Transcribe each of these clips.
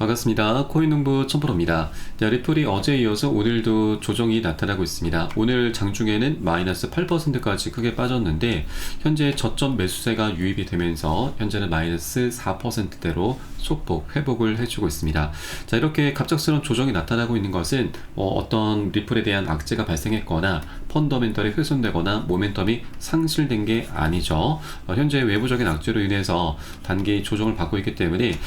반갑습니다. 코인농부 첨프로입니다. 리플이 어제에 이어서 오늘도 조정이 나타나고 있습니다. 오늘 장중에는 마이너스 8%까지 크게 빠졌는데 현재 저점 매수세가 유입이 되면서 현재는 마이너스 4%대로 소폭 회복을 해주고 있습니다. 자, 이렇게 갑작스러운 조정이 나타나고 있는 것은 어떤 리플에 대한 악재가 발생했거나 펀더멘털이 훼손되거나 모멘텀이 상실된 게 아니죠. 현재 외부적인 악재로 인해서 단기 조정을 받고 있기 때문에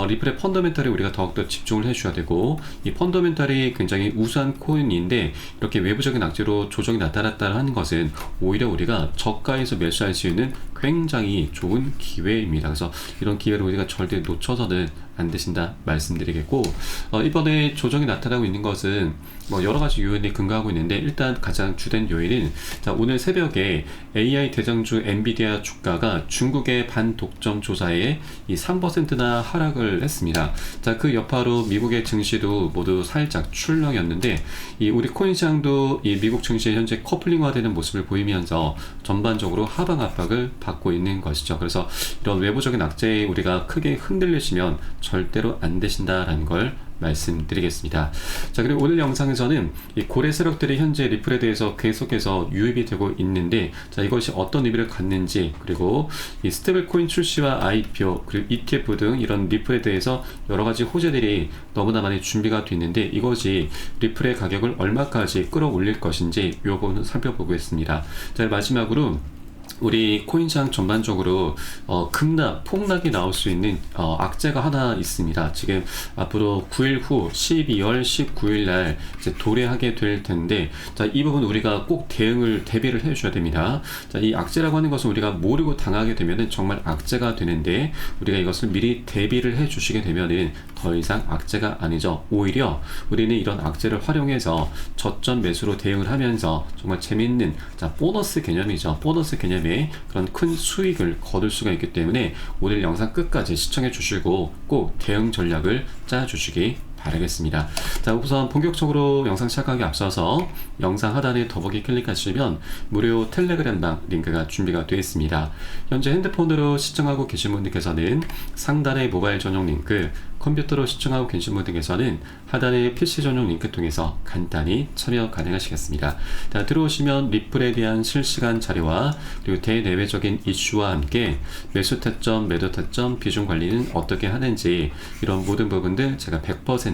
리플의 펀더멘털이 우리가 더욱더 집중을 해줘야 되고, 이 펀더멘털이 굉장히 우수한 코인인데 이렇게 외부적인 악재로 조정이 나타났다는 것은 오히려 우리가 저가에서 매수할 수 있는 굉장히 좋은 기회입니다. 그래서 이런 기회를 우리가 절대 놓쳐서는 안 되신다 말씀드리겠고, 이번에 조정이 나타나고 있는 것은 여러가지 요인이 근거하고 있는데, 일단 가장 주된 요인은 오늘 새벽에 AI 대장주 엔비디아 주가가 중국의 반독점 조사에 이 3%나 하락을 했습니다. 자, 그 여파로 미국의 증시도 모두 살짝 출렁였는데, 이 우리 코인 시장도 이 미국 증시에 현재 커플링화되는 모습을 보이면서 전반적으로 하방 압박을 받고 있는 것이죠. 그래서 이런 외부적인 악재에 우리가 크게 흔들리시면 절대로 안 되신다라는 걸 말씀드리겠습니다. 자, 그리고 오늘 영상에서는 이 고래 세력들이 현재 리플에 대해서 계속해서 유입이 되고 있는데, 자, 이것이 어떤 의미를 갖는지, 그리고 이 스테이블 코인 출시와 IPO, 그리고 ETF 등 이런 리플에 대해서 여러 가지 호재들이 너무나 많이 준비가 되어 있는데, 이것이 리플의 가격을 얼마까지 끌어올릴 것인지 이 부분을 살펴보겠습니다. 자, 마지막으로 우리 코인시장 전반적으로 급락, 폭락이 나올 수 있는 악재가 하나 있습니다. 지금 앞으로 9일 후 12월 19일 날 이제 도래하게 될 텐데, 자, 이 부분 우리가 꼭 대비를 해줘야 됩니다. 자, 이 악재라고 하는 것은 우리가 모르고 당하게 되면은 정말 악재가 되는데, 우리가 이것을 미리 대비를 해주시게 되면은 더 이상 악재가 아니죠. 오히려 우리는 이런 악재를 활용해서 저점 매수로 대응을 하면서 정말 재밌는, 자, 보너스 개념이죠. 보너스 개념에 그런 큰 수익을 거둘 수가 있기 때문에 오늘 영상 끝까지 시청해 주시고 꼭 대응 전략을 짜 주시기 바라겠습니다. 자, 우선 본격적으로 영상 시작하기 앞서서 영상 하단에 더보기 클릭하시면 무료 텔레그램방 링크가 준비가 되어 있습니다. 현재 핸드폰으로 시청하고 계신 분들께서는 상단의 모바일 전용 링크, 컴퓨터로 시청하고 계신 분들께서는 하단의 PC 전용 링크 통해서 간단히 참여 가능하시겠습니다. 자, 들어오시면 리플에 대한 실시간 자료와 그리고 대내외적인 이슈와 함께 매수 타점, 매도 타점, 비중 관리는 어떻게 하는지, 이런 모든 부분들 제가 100%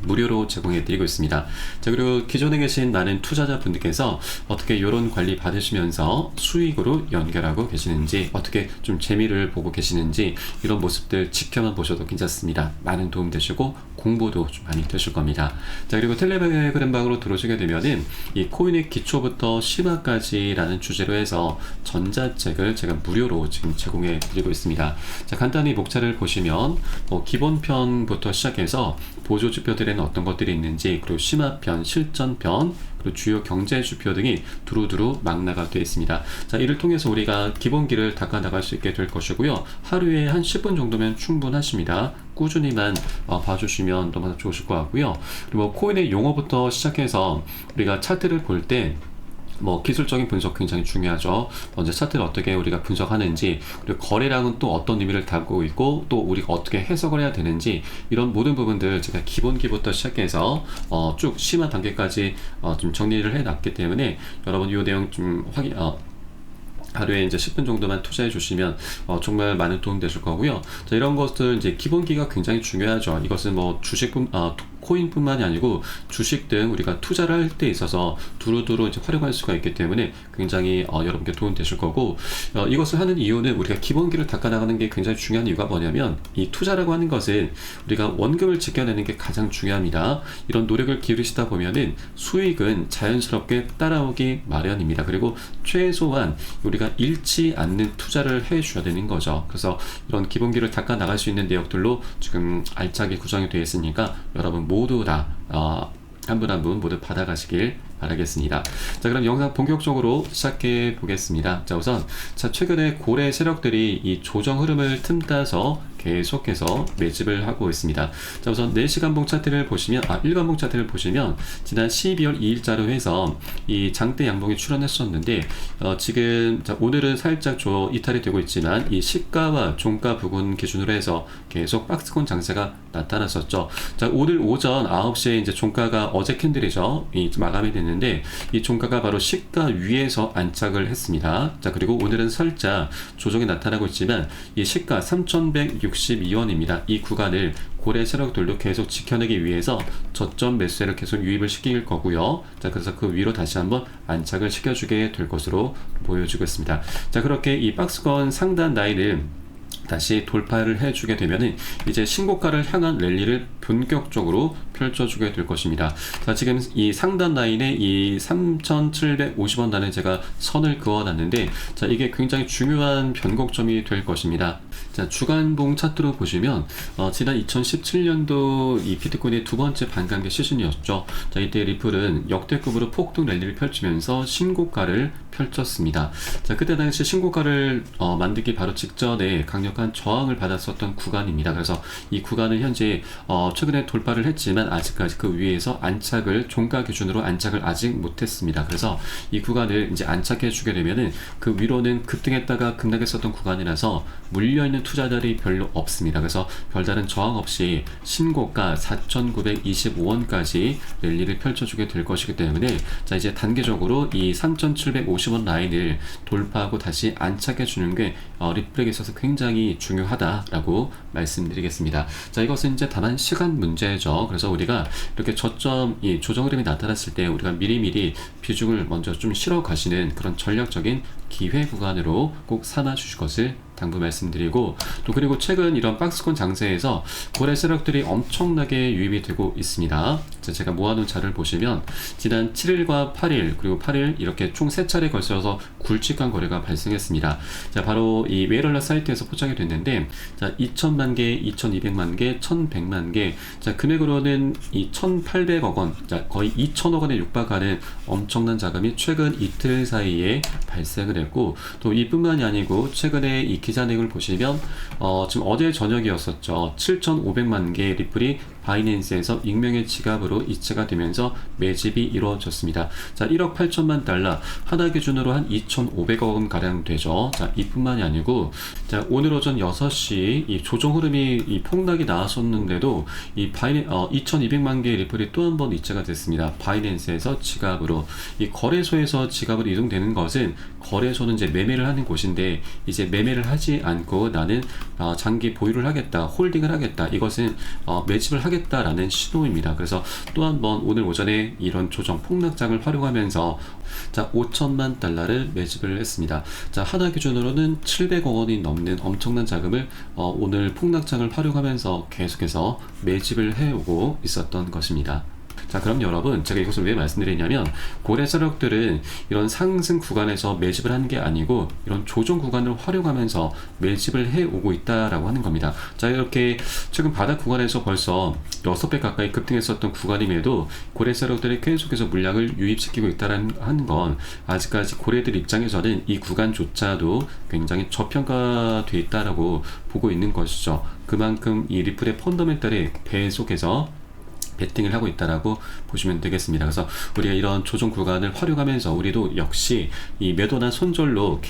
무료로 제공해 드리고 있습니다. 자, 그리고 기존에 계신 많은 투자자 분들께서 어떻게 이런 관리 받으시면서 수익으로 연결하고 계시는지, 어떻게 좀 재미를 보고 계시는지, 이런 모습들 지켜만 보셔도 괜찮습니다. 많은 도움 되시고 공부도 좀 많이 되실 겁니다. 자, 그리고 텔레그램방으로 들어오시게 되면은 이 코인의 기초부터 심화까지라는 주제로 해서 전자책을 제가 무료로 지금 제공해 드리고 있습니다. 자, 간단히 목차를 보시면 기본편부터 시작해서 보조지표들에는 어떤 것들이 있는지, 그리고 심화편, 실전편, 그리고 주요 경제지표 등이 두루두루 망라가 되어 있습니다. 자, 이를 통해서 우리가 기본기를 닦아 나갈 수 있게 될 것이고요. 하루에 한 10분 정도면 충분하십니다. 꾸준히만 봐주시면 너무나 좋으실 것 같고요. 그리고 코인의 용어부터 시작해서 우리가 차트를 볼 때 기술적인 분석 굉장히 중요하죠. 먼저 차트를 어떻게 우리가 분석하는지, 그리고 거래량은 또 어떤 의미를 담고 있고, 또 우리가 어떻게 해석을 해야 되는지, 이런 모든 부분들 제가 기본기부터 시작해서 쭉 심화 단계까지 좀 정리를 해놨기 때문에 여러분 이 내용 좀 하루에 이제 10분 정도만 투자해 주시면 정말 많은 도움 되실 거고요. 자, 이런 것들 이제 기본기가 굉장히 중요하죠. 이것은 코인뿐만이 아니고 주식 등 우리가 투자를 할 때 있어서 두루두루 이제 활용할 수가 있기 때문에 굉장히 여러분께 도움 되실 거고, 이것을 하는 이유는 우리가 기본기를 닦아나가는 게 굉장히 중요한 이유가 뭐냐면, 이 투자라고 하는 것은 우리가 원금을 지켜내는 게 가장 중요합니다. 이런 노력을 기울이시다 보면은 수익은 자연스럽게 따라오기 마련입니다. 그리고 최소한 우리가 잃지 않는 투자를 해 주셔야 되는 거죠. 그래서 이런 기본기를 닦아 나갈 수 있는 내역들로 지금 알차게 구성이 되어 있으니까 여러분 모두 다 한 분 한 분 모두 받아가시길 바라겠습니다. 자, 그럼 영상 본격적으로 시작해 보겠습니다. 자, 우선 최근에 고래 세력들이 이 조정 흐름을 틈타서 계속해서 매집을 하고 있습니다. 자, 우선 4시간봉 차트를 보시면, 일간봉 차트를 보시면 지난 12월 2일자로 해서 이 장대 양봉이 출현했었는데 지금 오늘은 살짝 이탈이 되고 있지만 이 시가와 종가 부근 기준으로 해서 계속 박스권 장세가 나타났었죠. 자, 오늘 오전 9시에 이제 종가가 어제 캔들이죠. 마감이 됐는데 이 종가가 바로 시가 위에서 안착을 했습니다. 자, 그리고 오늘은 살짝 조정이 나타나고 있지만 이 시가 3,162원입니다. 이 구간을 고래 세력들도 계속 지켜내기 위해서 저점 매수세를 계속 유입을 시킬 거고요. 자, 그래서 그 위로 다시 한번 안착을 시켜주게 될 것으로 보여지고 있습니다. 자, 그렇게 이 박스권 상단 라인을 다시 돌파를 해주게 되면은 이제 신고가를 향한 랠리를 본격적으로 펼쳐주게 될 것입니다. 자, 지금 이 상단 라인에 이 3,750원 단에 제가 선을 그어놨는데, 자, 이게 굉장히 중요한 변곡점이 될 것입니다. 자, 주간봉 차트로 보시면 지난 2017년도 이 비트코인의 두 번째 반감기 시즌이었죠. 자, 이때 리플은 역대급으로 폭등 랠리를 펼치면서 신고가를 펼쳤습니다. 자, 그때 당시 신고가를 만들기 바로 직전에 강력한 저항을 받았었던 구간입니다. 그래서 이 구간은 현재 최근에 돌파를 했지만 아직까지 그 위에서 안착을, 종가 기준으로 안착을 아직 못했습니다. 그래서 이 구간을 이제 안착해 주게 되면은 그 위로는 급등했다가 급락했었던 구간이라서 물려있는 투자자들이 별로 없습니다. 그래서 별다른 저항 없이 신고가 4,925원까지 랠리를 펼쳐주게 될 것이기 때문에, 자, 이제 단계적으로 이 3,750원 라인을 돌파하고 다시 안착해 주는 게 리플에게 있어서 굉장히 중요하다라고 말씀드리겠습니다. 자, 이것은 이제 다만 시간 문제죠. 그래서 우리가 이렇게 저점 조정 흐름이 나타났을 때 우리가 미리미리 비중을 먼저 좀 실어 가시는 그런 전략적인 기회 구간으로 꼭 삼아 주실 것을 당부 말씀드리고, 또 그리고 최근 이런 박스권 장세에서 고래 세력들이 엄청나게 유입이 되고 있습니다. 자, 제가 모아놓은 자료를 보시면 지난 7일과 8일 그리고 8일 이렇게 총 3차례 걸쳐서 굵직한 거래가 발생했습니다. 자, 바로 이 웨이럴러 사이트에서 포착이 됐는데, 자, 2,000만 개, 2,200만 개, 1,100만 개, 자, 금액으로는 이 1,800억 원, 자, 거의 2,000억 원에 육박하는 엄청난 자금이 최근 이틀 사이에 발생을 했고, 또 이뿐만이 아니고 최근에 이 기사 내용을 보시면 지금 어제 저녁이었었죠. 7,500만 개의 리플이 바이낸스에서 익명의 지갑으로 이체가 되면서 매집이 이루어졌습니다. 자, 1억 8천만 달러, 하나 기준으로 한 2,500억 원 가량 되죠. 자, 이뿐만이 아니고, 자, 오늘 오전 6시 이 조정 흐름이 이 폭락이 나왔었는데도 이 2,200만 개의 리플이 또 한 번 이체가 됐습니다. 바이낸스에서 지갑으로. 이 거래소에서 지갑으로 이동되는 것은, 거래소는 이제 매매를 하는 곳인데, 이제 매매를 하지 않고 나는 장기 보유를 하겠다, 홀딩을 하겠다, 이것은 매집을 하겠다라는 신호입니다. 그래서 또 한 번 오늘 오전에 이런 조정 폭락장을 활용하면서, 자, 5천만 달러를 매집을 했습니다. 자, 하나 기준으로는 700억 원이 넘는 엄청난 자금을 오늘 폭락장을 활용하면서 계속해서 매집을 해오고 있었던 것입니다. 자, 그럼 여러분, 제가 이것을 왜 말씀드리냐면, 고래 세력들은 이런 상승 구간에서 매집을 하는 게 아니고 이런 조정 구간을 활용하면서 매집을 해오고 있다라고 하는 겁니다. 자, 이렇게 최근 바닥 구간에서 벌써 6배 가까이 급등했었던 구간임에도 고래 세력들이 계속해서 물량을 유입시키고 있다는 하는 건, 아직까지 고래들 입장에서는 이 구간조차도 굉장히 저평가되어 있다라고 보고 있는 것이죠. 그만큼 이 리플의 펀더멘털이 계속해서 베팅을 하고 있다라고 보시면 되겠습니다. 그래서 우리가 이런 조정 구간을 활용하면서 우리도 역시 이 매도나 손절로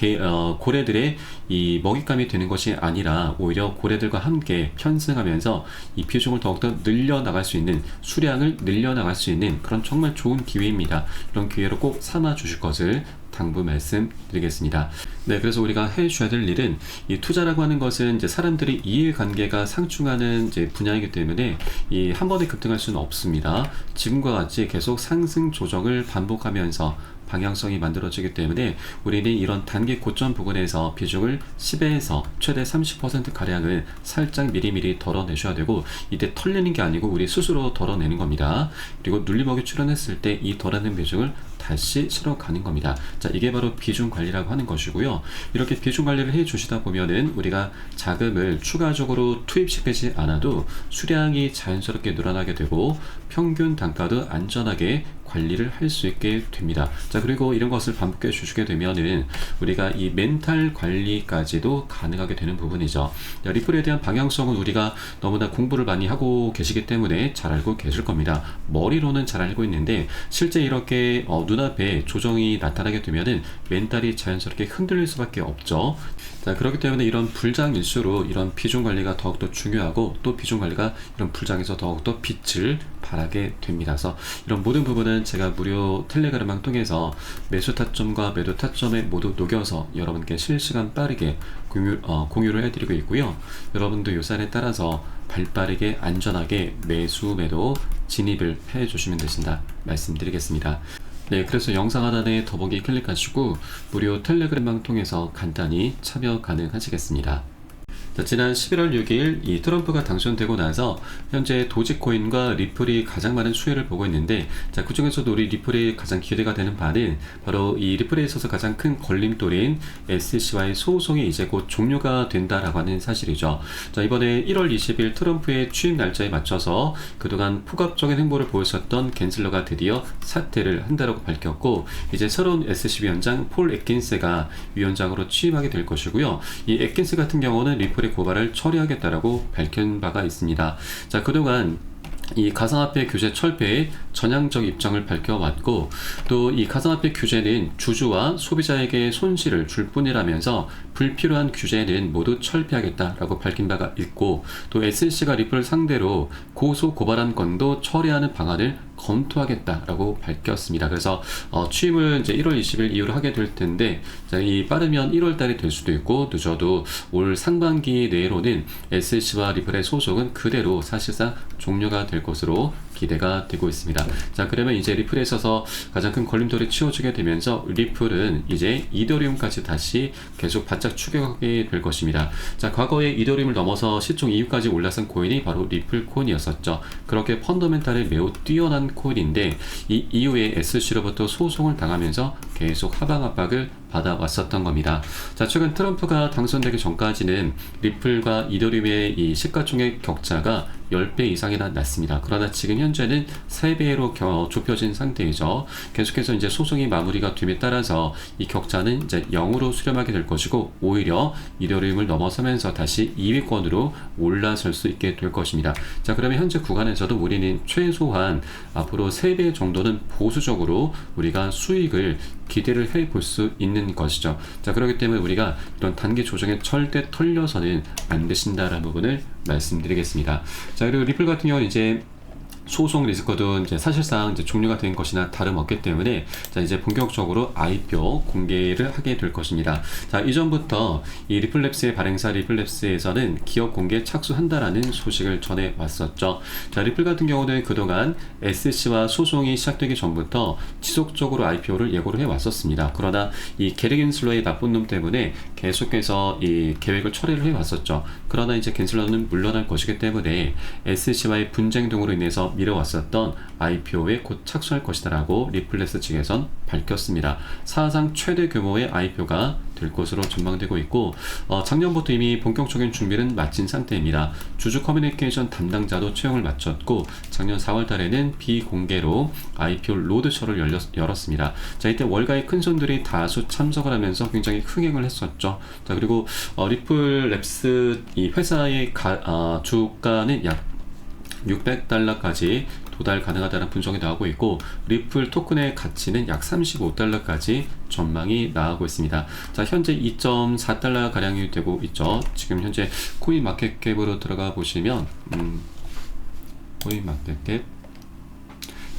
고래들의 이 먹잇감이 되는 것이 아니라 오히려 고래들과 함께 편승하면서 이 비중을 더욱더 늘려나갈 수 있는, 수량을 늘려나갈 수 있는 그런 정말 좋은 기회입니다. 이런 기회로 꼭 삼아 주실 것을 당부 말씀드리겠습니다. 네, 그래서 우리가 해줘야 될 일은, 이 투자라고 하는 것은 이제 사람들이 이해관계가 상충하는 이제 분야이기 때문에 이 한 번에 급등할 수는 없습니다. 지금과 같이 계속 상승 조정을 반복하면서 방향성이 만들어지기 때문에 우리는 이런 단기 고점 부근에서 비중을 10에서 최대 30% 가량을 살짝 미리미리 덜어내셔야 되고, 이때 털리는 게 아니고 우리 스스로 덜어내는 겁니다. 그리고 눌림목이 출현했을 때 이 덜어낸 비중을 다시 실어 가는 겁니다. 자, 이게 바로 비중 관리라고 하는 것이고요. 이렇게 비중 관리를 해 주시다 보면은 우리가 자금을 추가적으로 투입시키지 않아도 수량이 자연스럽게 늘어나게 되고 평균 단가도 안전하게 관리를 할 수 있게 됩니다. 자, 그리고 이런 것을 반복해 주시게 되면은 우리가 이 멘탈 관리까지도 가능하게 되는 부분이죠. 자, 리플에 대한 방향성은 우리가 너무나 공부를 많이 하고 계시기 때문에 잘 알고 계실 겁니다. 머리로는 잘 알고 있는데 실제 이렇게 눈앞에 조정이 나타나게 되면은 멘탈이 자연스럽게 흔들릴 수밖에 없죠. 자, 그렇기 때문에 이런 불장일수록 이런 비중 관리가 더욱더 중요하고 또 비중 관리가 이런 불장에서 더욱더 빛을 발하게 됩니다. 그래서 이런 모든 부분은 제가 무료 텔레그램을 통해서 매수 타점과 매도 타점에 모두 녹여서 여러분께 실시간 빠르게 공유를 해드리고 있고요. 여러분도 요 사안에 따라서 발빠르게 안전하게 매수 매도 진입을 해주시면 되신다 말씀드리겠습니다. 네, 그래서 영상 하단에 더보기 클릭하시고 무료 텔레그램방 통해서 간단히 참여 가능하시겠습니다. 자, 지난 11월 6일 이 트럼프가 당선되고 나서 현재 도지코인과 리플이 가장 많은 수혜를 보고 있는데, 자, 그 중에서도 우리 리플이 가장 기대가 되는 바는 바로 이 리플에 있어서 가장 큰 걸림돌인 SEC와의 소송이 이제 곧 종료가 된다라고 하는 사실이죠. 자, 이번에 1월 20일 트럼프의 취임 날짜에 맞춰서 그동안 폭압적인 행보를 보였었던 갠슬러가 드디어 사퇴를 한다라고 밝혔고, 이제 새로운 SEC 위원장 폴 애킨스가 위원장으로 취임하게 될 것이고요. 이 애킨스 같은 경우는 리플 고발을 처리하겠다라고 밝힌 바가 있습니다. 자, 그동안 이 가상화폐 규제 철폐에 전향적 입장을 밝혀왔고, 또 이 가상화폐 규제는 주주와 소비자에게 손실을 줄 뿐이라면서 불필요한 규제는 모두 철폐하겠다라고 밝힌 바가 있고, 또 SEC가 리플을 상대로 고소 고발한 건도 처리하는 방안을 검토하겠다라고 밝혔습니다. 그래서 취임을 이제 1월 20일 이후로 하게 될 텐데, 자, 이 빠르면 1월 달이 될 수도 있고 늦어도 올 상반기 내로는 SEC와 리플의 소송은 그대로 사실상 종료가 될 것으로 기대가 되고 있습니다. 자, 그러면 이제 리플에 있어서 가장 큰 걸림돌이 치워지게 되면서 리플은 이제 이더리움까지 다시 계속 바짝 추격하게 될 것입니다. 자, 과거에 이더리움을 넘어서 시총 2위까지 올라선 코인이 바로 리플 코인이었었죠. 그렇게 펀더멘탈이 매우 뛰어난 코인인데, 이 이후에 SEC로부터 소송을 당하면서 계속 하방 압박을 받아왔었던 겁니다. 자, 최근 트럼프가 당선되기 전까지는 리플과 이더리움의 이 시가총액 격차가 10배 이상이나 났습니다. 그러나 지금 현재는 3배로 좁혀진 상태이죠. 계속해서 이제 소송이 마무리가 됨에 따라서 이 격차는 이제 0으로 수렴하게 될 것이고, 오히려 이더리움을 넘어서면서 다시 2위권으로 올라설 수 있게 될 것입니다. 자, 그러면 현재 구간에서도 우리는 최소한 앞으로 3배 정도는 보수적으로 우리가 수익을 기대를 해볼 수 있는 것이죠. 자, 그렇기 때문에 우리가 이런 단기 조정에 절대 털려서는 안 되신다라는 부분을 말씀드리겠습니다. 자, 그리고 리플 같은 경우는 이제 소송 리스크도 이제 사실상 이제 종료가 된 것이나 다름없기 때문에, 자, 이제 본격적으로 IPO 공개를 하게 될 것입니다. 자, 이전부터 이 리플랩스의 발행사 리플랩스에서는 기업 공개에 착수한다라는 소식을 전해 왔었죠. 자, 리플 같은 경우는 그동안 SEC와 소송이 시작되기 전부터 지속적으로 IPO를 예고를 해 왔었습니다. 그러나 이 게리 갠슬러의 나쁜 놈 때문에 계속해서 이 계획을 처리를 해 왔었죠. 그러나 이제 갠슬러는 물러날 것이기 때문에 SEC와의 분쟁 등으로 인해서 미뤄왔었던 IPO에 곧 착수할 것이다라고 리플랩스 측에선 밝혔습니다. 사상 최대 규모의 IPO가 될 것으로 전망되고 있고, 작년부터 이미 본격적인 준비는 마친 상태입니다. 주주 커뮤니케이션 담당자도 채용을 마쳤고, 작년 4월 달에는 비공개로 IPO 로드쇼를 열었습니다. 자, 이때 월가의 큰 손들이 다수 참석을 하면서 굉장히 흥행을 했었죠. 자, 그리고 리플랩스 이 회사의 주가는 약 $600까지 도달 가능하다는 분석이 나오고 있고, 리플 토큰의 가치는 약 $35까지 전망이 나오고 있습니다. 자, 현재 $2.4 가량이 되고 있죠. 지금 현재 코인 마켓캡으로 들어가 보시면 코인 마켓캡,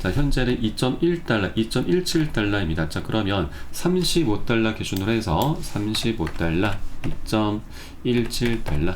자, 현재는 $2.1, $2.17입니다. 자, 그러면 $35 기준으로 해서 $35, $2.17.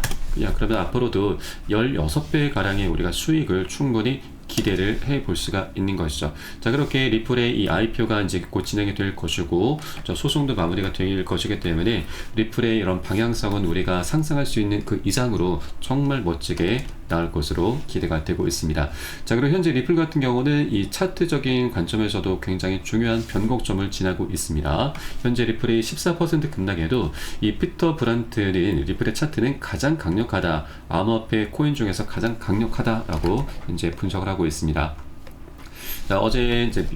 야, 그러면 앞으로도 16배 가량의 우리가 수익을 충분히 기대를 해볼 수가 있는 것이죠. 자, 그렇게 리플의 이 IPO가 이제 곧 진행이 될 것이고, 소송도 마무리가 될 것이기 때문에 리플의 이런 방향성은 우리가 상상할 수 있는 그 이상으로 정말 멋지게 나올 것으로 기대가 되고 있습니다. 자, 그리고 현재 리플 같은 경우는 이 차트적인 관점에서도 굉장히 중요한 변곡점을 지나고 있습니다. 현재 리플이 14% 급락해도 이 피터 브란트는 리플의 차트는 가장 강력하다, 암호화폐 코인 중에서 가장 강력하다라고 현재 분석을 하고 있습니다. 자, 어제 이제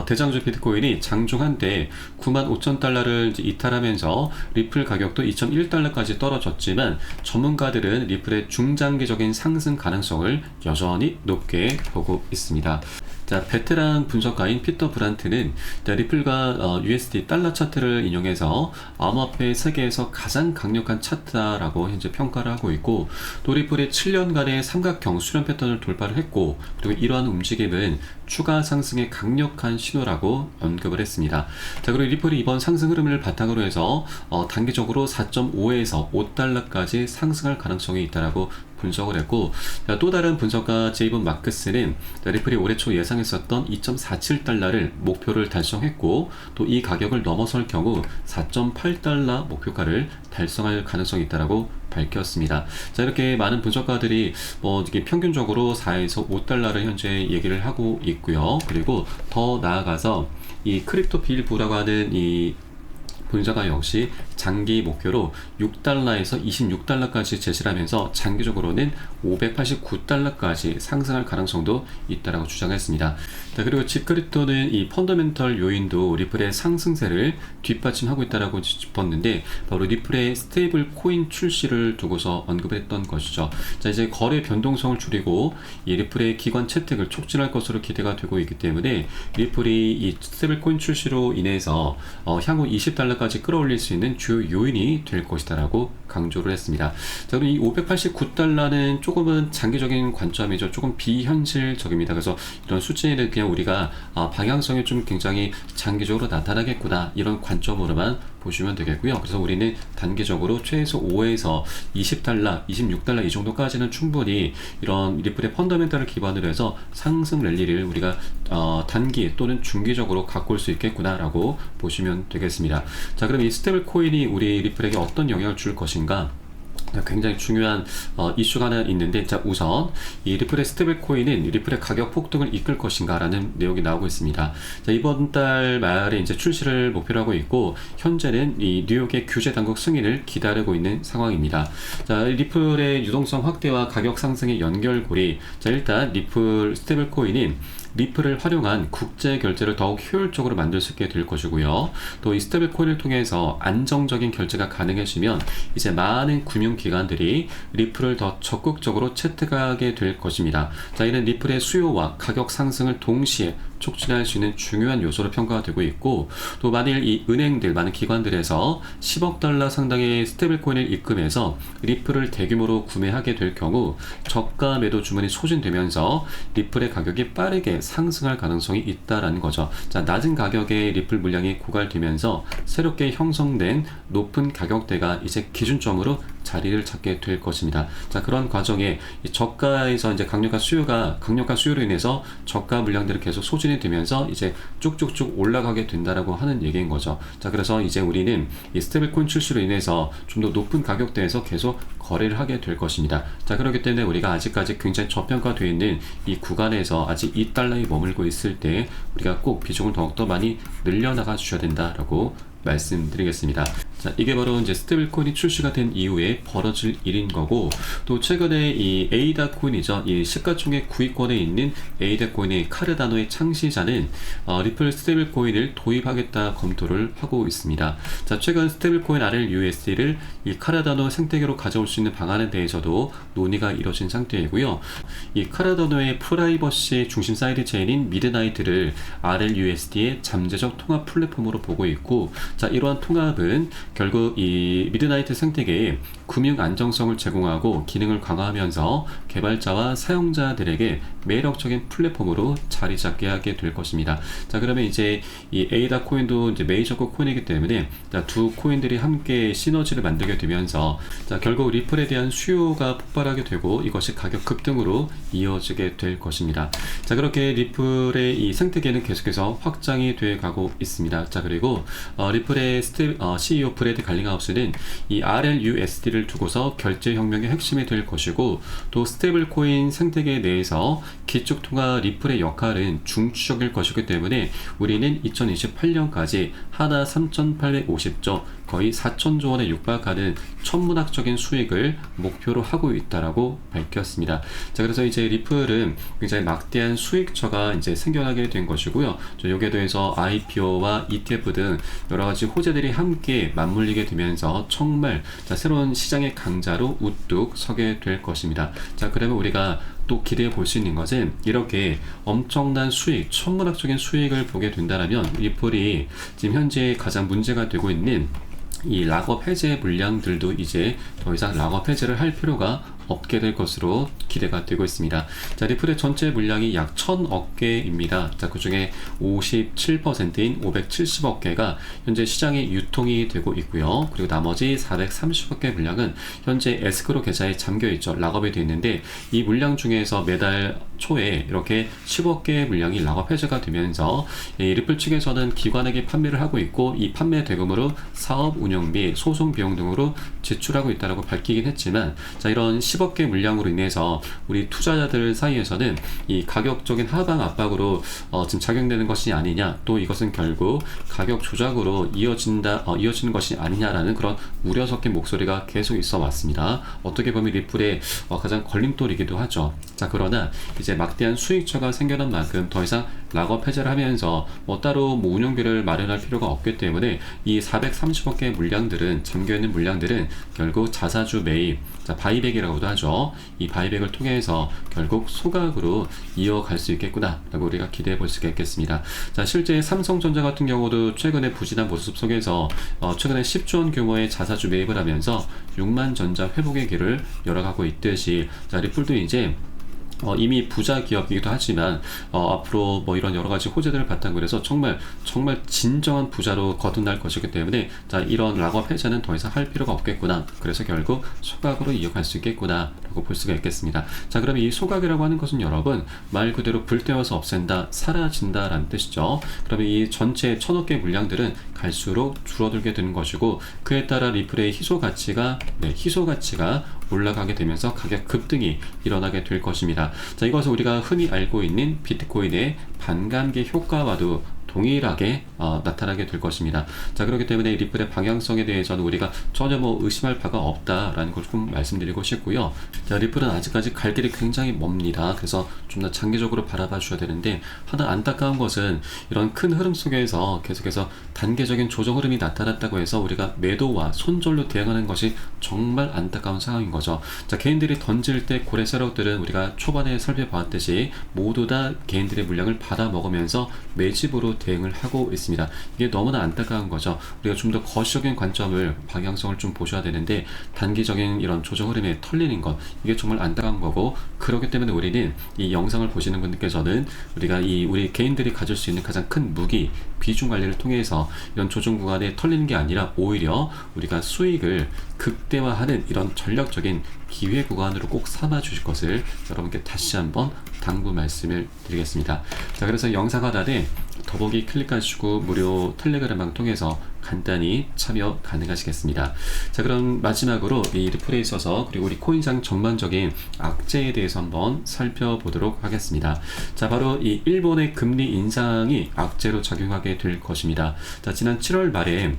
대장주 비트코인이 장중 한때 95,000달러를 이제 이탈하면서 리플 가격도 2.1달러까지 떨어졌지만 전문가들은 리플의 중장기적인 상승 가능성을 여전히 높게 보고 있습니다. 자, 베테랑 분석가인 피터 브란트는 리플과 USD 달러 차트를 인용해서 암호화폐 세계에서 가장 강력한 차트다라고 현재 평가를 하고 있고, 또 리플이 7년간의 삼각형 수렴 패턴을 돌파를 했고, 그리고 이러한 움직임은 추가 상승의 강력한 신호라고 언급을 했습니다. 자, 그리고 리플이 이번 상승 흐름을 바탕으로 해서 단기적으로 4.5에서 5달러까지 상승할 가능성이 있다라고 분석을 했고, 또 다른 분석가 제이번 마크스는 리플이 올해 초 예상했었던 2.47달러를 목표를 달성했고, 또 이 가격을 넘어설 경우 4.8달러 목표가를 달성할 가능성이 있다라고 밝혔습니다. 자, 이렇게 많은 분석가들이 이게 평균적으로 4에서 5달러를 현재 얘기를 하고 있고요. 그리고 더 나아가서 이 크립토 빌브라고 하는 이 분석가 역시 장기 목표로 6달러에서 26달러까지 제시를 하면서 장기적으로는 589달러까지 상승할 가능성도 있다라고 주장했습니다. 자, 그리고 집크립토는 이 펀더멘털 요인도 리플의 상승세를 뒷받침하고 있다라고 짚었는데, 바로 리플의 스테이블 코인 출시를 두고서 언급을 했던 것이죠. 자, 이제 거래 변동성을 줄이고 이 리플의 기관 채택을 촉진할 것으로 기대가 되고 있기 때문에 리플이 이 스테이블 코인 출시로 인해서 향후 20달러까지 끌어올릴 수 있는 주요 요인이 될 것이다라고 강조를 했습니다. 자, 그리고 이 589달러는 조금은 장기적인 관점이죠. 조금 비현실적입니다. 그래서 이런 수치는 그냥 우리가 방향성이 좀 굉장히 장기적으로 나타나겠구나, 이런 관점으로만 보시면 되겠고요. 그래서 우리는 단기적으로 최소 5에서 20달러, 26달러 이 정도까지는 충분히 이런 리플의 펀더멘털을 기반으로 해서 상승 랠리를 우리가 단기 또는 중기적으로 갖고 올 수 있겠구나라고 보시면 되겠습니다. 자, 그럼 이 스테이블 코인이 우리 리플에게 어떤 영향을 줄 것인가? 굉장히 중요한 이슈가 하나 있는데, 자, 우선 이 리플의 스테이블 코인은 리플의 가격 폭등을 이끌 것인가 라는 내용이 나오고 있습니다. 자, 이번 달 말에 이제 출시를 목표로 하고 있고, 현재는 이 뉴욕의 규제 당국 승인을 기다리고 있는 상황입니다. 자, 리플의 유동성 확대와 가격 상승의 연결고리. 자, 일단 리플 스테이블 코인은 리플을 활용한 국제 결제를 더욱 효율적으로 만들 수 있게 될 것이고요. 또 이 스테이블 코인을 통해서 안정적인 결제가 가능해지면 이제 많은 금융기관들이 리플을 더 적극적으로 채택하게 될 것입니다. 자, 이는 리플의 수요와 가격 상승을 동시에 촉진할 수 있는 중요한 요소로 평가가 되고 있고, 또 만일 이 은행들, 많은 기관들에서 10억 달러 상당의 스테이블 코인을 입금해서 리플을 대규모로 구매하게 될 경우 저가 매도 주문이 소진되면서 리플의 가격이 빠르게 상승할 가능성이 있다라는 거죠. 자, 낮은 가격의 리플 물량이 고갈되면서 새롭게 형성된 높은 가격대가 이제 기준점으로 자리를 찾게 될 것입니다. 자, 그런 과정에 이 저가에서 이제 강력한 수요로 인해서 저가 물량들이 계속 소진이 되면서 이제 쭉쭉쭉 올라가게 된다라고 하는 얘기인 거죠. 자, 그래서 이제 우리는 이 스테이블 코인 출시로 인해서 좀 더 높은 가격대에서 계속 거래를 하게 될 것입니다. 자, 그렇기 때문에 우리가 아직까지 굉장히 저평가되어 있는 이 구간에서 아직 2달러에 머물고 있을 때 우리가 꼭 비중을 더욱더 많이 늘려나가 주셔야 된다라고 말씀드리겠습니다. 자, 이게 바로 이제 스테이블 코인이 출시가 된 이후에 벌어질 일인 거고, 또 최근에 이 에이다 코인이죠. 이 시가총액 9위권에 있는 에이다 코인의 카르다노의 창시자는 리플 스테이블 코인을 도입하겠다 검토를 하고 있습니다. 자, 최근 스테이블 코인 RLUSD를 이 카르다노 생태계로 가져올 수 있는 방안에 대해서도 논의가 이뤄진 상태이고요. 이 카르다노의 프라이버시 중심 사이드 체인인 미드나이트를 RLUSD의 잠재적 통합 플랫폼으로 보고 있고, 자, 이러한 통합은 결국 이 미드나이트 생태계에 금융 안정성을 제공하고 기능을 강화하면서 개발자와 사용자들에게 매력적인 플랫폼으로 자리 잡게 하게 될 것입니다. 자, 그러면 이제 이 에이다 코인도 이제 메이저급 코인이기 때문에 두 코인들이 함께 시너지를 만들게 되면서 자, 결국 리플에 대한 수요가 폭발하게 되고 이것이 가격 급등으로 이어지게 될 것입니다. 자, 그렇게 리플의 이 생태계는 계속해서 확장이 돼 가고 있습니다. 자, 그리고 리플의 CEO 브래드 갈링하우스는 이 RLUSD를 두고서 결제혁명의 핵심이 될 것이고, 또 스테이블 코인 생태계 내에서 기축통화 리플의 역할은 중추적일 것이기 때문에 우리는 2028년까지 하나 3,850조, 거의 4천조 원에 육박하는 천문학적인 수익을 목표로 하고 있다라고 밝혔습니다. 자, 그래서 이제 리플은 굉장히 막대한 수익처가 이제 생겨나게 된 것이고요. 여기에 대해서 IPO와 ETF 등 여러 가지 호재들이 함께 맞물리게 되면서 정말 새로운 시장의 강자로 우뚝 서게 될 것입니다. 자, 그러면 우리가 또 기대해 볼 수 있는 것은, 이렇게 엄청난 수익, 천문학적인 수익을 보게 된다면 리플이 지금 현재 가장 문제가 되고 있는 이 락업 해제 물량들도 이제 더 이상 락업 해제를 할 필요가 없게 될 것으로 기대가 되고 있습니다. 자, 리플의 전체 물량이 약 1000억 개입니다. 자, 그 중에 57%인 570억 개가 현재 시장에 유통이 되고 있고요. 그리고 나머지 430억 개 물량은 현재 에스크로 계좌에 잠겨 있죠. 락업이 되어 있는데, 이 물량 중에서 매달 초에 이렇게 10억 개의 물량이 락업 해제가 되면서 이 리플 측에서는 기관에게 판매를 하고 있고, 이 판매 대금으로 사업 운영비, 소송 비용 등으로 지출하고 있다고 밝히긴 했지만, 자, 이런 10억 개 물량으로 인해서 우리 투자자들 사이에서는 이 가격적인 하방 압박으로 지금 작용되는 것이 아니냐, 또 이것은 결국 가격 조작으로 이어지는 것이 아니냐라는 그런 우려 섞인 목소리가 계속 있어 왔습니다. 어떻게 보면 리플의 가장 걸림돌이기도 하죠. 자, 그러나 이제 막대한 수익처가 생겨난 만큼 더 이상 락업 해제를 하면서 따로 운영비를 마련할 필요가 없기 때문에 이 430억 개의 물량들은, 잠겨있는 물량들은 결국 자사주 매입, 자, 바이백이라고도 하죠. 이 바이백을 통해서 결국 소각으로 이어갈 수 있겠구나 라고 우리가 기대해 볼 수가 있겠습니다. 자, 실제 삼성전자 같은 경우도 최근에 부진한 모습 속에서 최근에 10조 원 규모의 자사주 매입을 하면서 6만 전자 회복의 길을 열어가고 있듯이, 자, 리플도 이제 이미 부자 기업이기도 하지만 앞으로 이런 여러 가지 호재들을 바탕으로 해서 정말 진정한 부자로 거듭날 것이기 때문에, 자, 이런 락업 해제는 더 이상 할 필요가 없겠구나. 그래서 결국 소각으로 이어갈 수 있겠구나 라고 볼 수가 있겠습니다. 자, 그러면 이 소각이라고 하는 것은 여러분 말 그대로 불태워서 없앤다, 사라진다 라는 뜻이죠. 그러면 이 전체 1000억 개 물량들은 갈수록 줄어들게 되는 것이고, 그에 따라 리플의 희소 가치가 올라가게 되면서 가격 급등이 일어나게 될 것입니다. 자, 이것은 우리가 흔히 알고 있는 비트코인의 반감기 효과와도 동일하게 나타나게 될 것입니다. 자, 그렇기 때문에 리플의 방향성에 대해서는 우리가 전혀 의심할 바가 없다라는 걸 좀 말씀드리고 싶고요. 자, 리플은 아직까지 갈 길이 굉장히 멉니다. 그래서 좀 더 장기적으로 바라봐 주셔야 되는데, 하나 안타까운 것은 이런 큰 흐름 속에서 계속해서 단계적인 조정 흐름이 나타났다고 해서 우리가 매도와 손절로 대응하는 것이 정말 안타까운 상황인 거죠. 자, 개인들이 던질 때 고래 세력들은 우리가 초반에 살펴봤듯이 모두 다 개인들의 물량을 받아 먹으면서 매집으로 대응을 하고 있습니다. 이게 너무나 안타까운 거죠. 우리가 좀 더 거시적인 관점을, 방향성을 좀 보셔야 되는데, 단기적인 이런 조정 흐름에 털리는 것, 이게 정말 안타까운 거고, 그렇기 때문에 우리는 이 영상을 보시는 분들께서는 우리가 우리 개인들이 가질 수 있는 가장 큰 무기, 비중 관리를 통해서 이런 조정 구간에 털리는 게 아니라 오히려 우리가 수익을 극대화하는 이런 전략적인 기회 구간으로 꼭 삼아 주실 것을 여러분께 다시 한번 당부 말씀을 드리겠습니다. 자, 그래서 영상 하단에 더보기 클릭하시고 무료 텔레그램방 통해서 간단히 참여 가능하시겠습니다. 자, 그럼 마지막으로 이 리플에 있어서, 그리고 우리 코인상 전반적인 악재에 대해서 한번 살펴보도록 하겠습니다. 자, 바로 이 일본의 금리 인상이 악재로 작용하게 될 것입니다. 자, 지난 7월 말에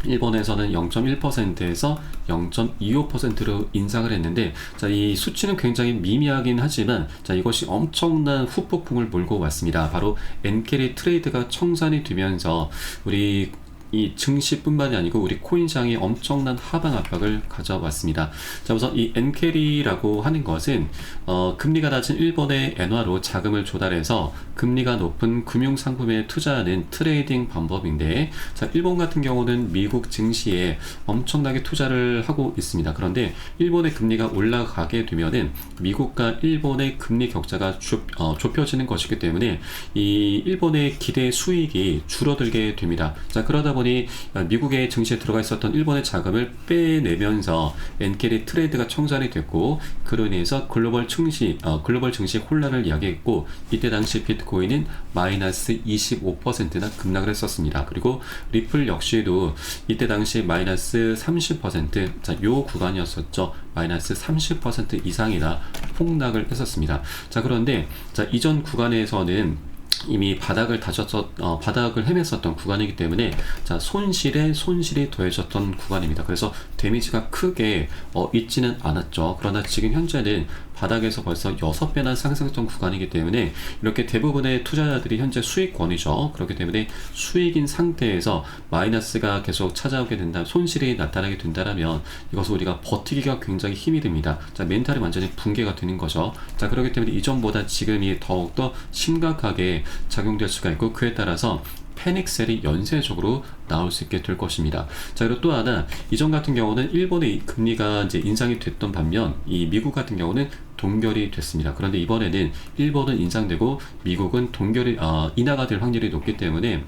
일본에서는 0.1%에서 0.25%로 인상을 했는데, 자, 이 수치는 굉장히 미미하긴 하지만, 자, 이것이 엄청난 후폭풍을 몰고 왔습니다. 바로 엔캐리 트레이드가 청산이 되면서 우리 이 증시뿐만이 아니고 우리 코인시장이 엄청난 하방 압박을 가져왔습니다. 자, 우선 이 엔캐리라고 하는 것은 금리가 낮은 일본의 엔화로 자금을 조달해서 금리가 높은 금융상품에 투자하는 트레이딩 방법인데, 자, 일본 같은 경우는 미국 증시에 엄청나게 투자를 하고 있습니다. 그런데 일본의 금리가 올라가게 되면은 미국과 일본의 금리 격차가 좁혀지는 것이기 때문에 이 일본의 기대 수익이 줄어들게 됩니다. 자, 그러다 보니 미국의 증시에 들어가 있었던 일본의 자금을 빼내면서 엔켈의 트레이드가 청산이 됐고, 그로 인해서 글로벌 증시 혼란을 이야기했고, 이때 당시 비트코인은 마이너스 25%나 급락을 했었습니다. 그리고 리플 역시도 이때 당시 마이너스 30%, 자, 요 구간이었었죠. 마이너스 30% 이상이나 폭락을 했었습니다. 자, 그런데 자, 이전 구간에서는 이미 바닥을 바닥을 헤맸었던 구간이기 때문에, 자, 손실이 더해졌던 구간입니다. 그래서 데미지가 크게 있지는 않았죠. 그러나 지금 현재는 바닥에서 벌써 6배나 상승했던 구간이기 때문에, 이렇게 대부분의 투자자들이 현재 수익권이죠. 그렇기 때문에 수익인 상태에서 마이너스가 계속 찾아오게 된다, 손실이 나타나게 된다면 이것을 우리가 버티기가 굉장히 힘이 듭니다. 자, 멘탈이 완전히 붕괴가 되는 거죠. 자, 그렇기 때문에 이전보다 지금이 더욱더 심각하게 작용될 수가 있고, 그에 따라서 패닉셀이 연쇄적으로 나올 수 있게 될 것입니다. 자, 그리고 또 하나, 이전 같은 경우는 일본의 금리가 이제 인상이 됐던 반면, 이 미국 같은 경우는 동결이 됐습니다. 그런데 이번에는 일본은 인상되고 미국은 인하가 될 확률이 높기 때문에,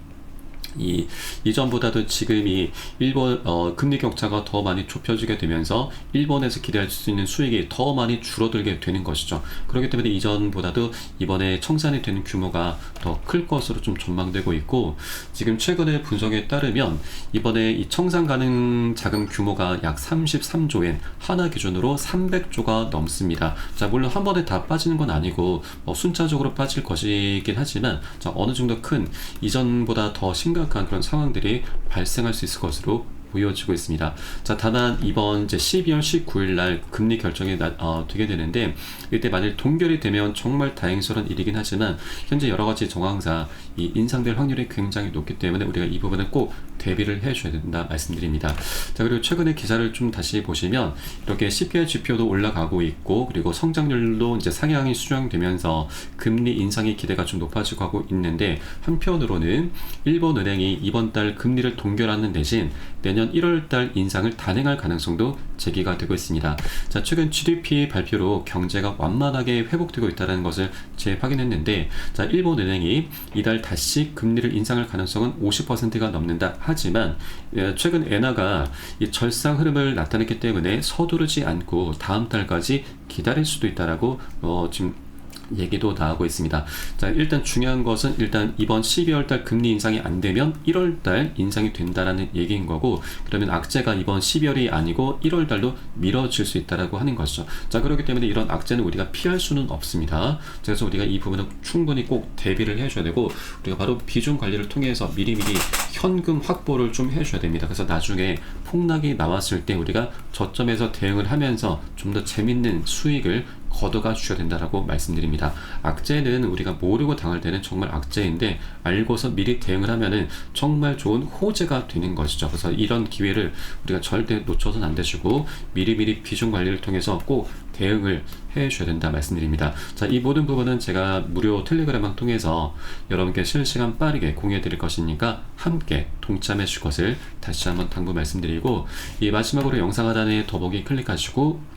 이전보다도 지금이 일본 금리 격차가 더 많이 좁혀지게 되면서 일본에서 기대할 수 있는 수익이 더 많이 줄어들게 되는 것이죠. 그렇기 때문에 이전보다도 이번에 청산이 되는 규모가 더 클 것으로 좀 전망되고 있고, 지금 최근의 분석에 따르면 이번에 이 청산 가능 자금 규모가 약 33조 엔, 하나 기준으로 300조가 넘습니다. 자, 물론 한 번에 다 빠지는 건 아니고 순차적으로 빠질 것이긴 하지만, 자, 어느 정도 큰 이전보다 더 심각한 그런 상황들이 발생할 수 있을 것으로 보여지고 있습니다. 자, 다만 이번 이제 12월 19일 날 금리 결정이 되게 되는데, 이때 만일 동결이 되면 정말 다행스러운 일이긴 하지만, 현재 여러 가지 정황상 이 인상될 확률이 굉장히 높기 때문에 우리가 이 부분은 꼭 대비를 해줘야 된다 말씀드립니다. 자, 그리고 최근에 기사를 좀 다시 보시면 이렇게 CPI 지표도 올라가고 있고, 그리고 성장률도 이제 상향이 수정되면서 금리 인상의 기대가 좀 높아지고 하고 있는데, 한편으로는 일본은행이 이번 달 금리를 동결하는 대신 내년 1월 달 인상을 단행할 가능성도 제기가 되고 있습니다. 자, 최근 GDP 발표로 경제가 완만하게 회복되고 있다는 것을 재확인했는데, 자, 일본은행이 이달 다시 금리를 인상할 가능성은 50%가 넘는다 하지만, 최근 엔화가 이 절상 흐름을 나타냈기 때문에 서두르지 않고 다음 달까지 기다릴 수도 있다라고 지금 얘기도 나오고 있습니다. 자, 일단 중요한 것은 일단 이번 12월 달 금리 인상이 안 되면 1월 달 인상이 된다라는 얘기인 거고, 그러면 악재가 이번 12월이 아니고 1월 달로 미뤄질 수 있다라고 하는 것이죠. 자, 그렇기 때문에 이런 악재는 우리가 피할 수는 없습니다. 그래서 우리가 이 부분은 충분히 꼭 대비를 해줘야 되고, 우리가 바로 비중 관리를 통해서 미리미리 현금 확보를 좀 해줘야 됩니다. 그래서 나중에 폭락이 나왔을 때 우리가 저점에서 대응을 하면서 좀 더 재밌는 수익을 걷어가 주셔야 된다라고 말씀드립니다. 악재는 우리가 모르고 당할 때는 정말 악재인데, 알고서 미리 대응을 하면은 정말 좋은 호재가 되는 것이죠. 그래서 이런 기회를 우리가 절대 놓쳐서는 안 되시고, 미리미리 비중 관리를 통해서 꼭 대응을 해 주셔야 된다 말씀드립니다. 자, 이 모든 부분은 제가 무료 텔레그램을 통해서 여러분께 실시간 빠르게 공유해 드릴 것이니까 함께 동참해 주실 것을 다시 한번 당부 말씀드리고, 이 마지막으로 영상 하단에 더보기 클릭하시고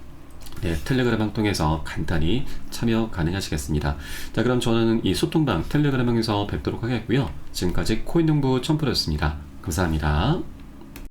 텔레그램방 통해서 간단히 참여 가능하시겠습니다. 자, 그럼 저는 이 소통방 텔레그램방에서 뵙도록 하겠고요. 지금까지 코인농부 첨프로였습니다. 감사합니다.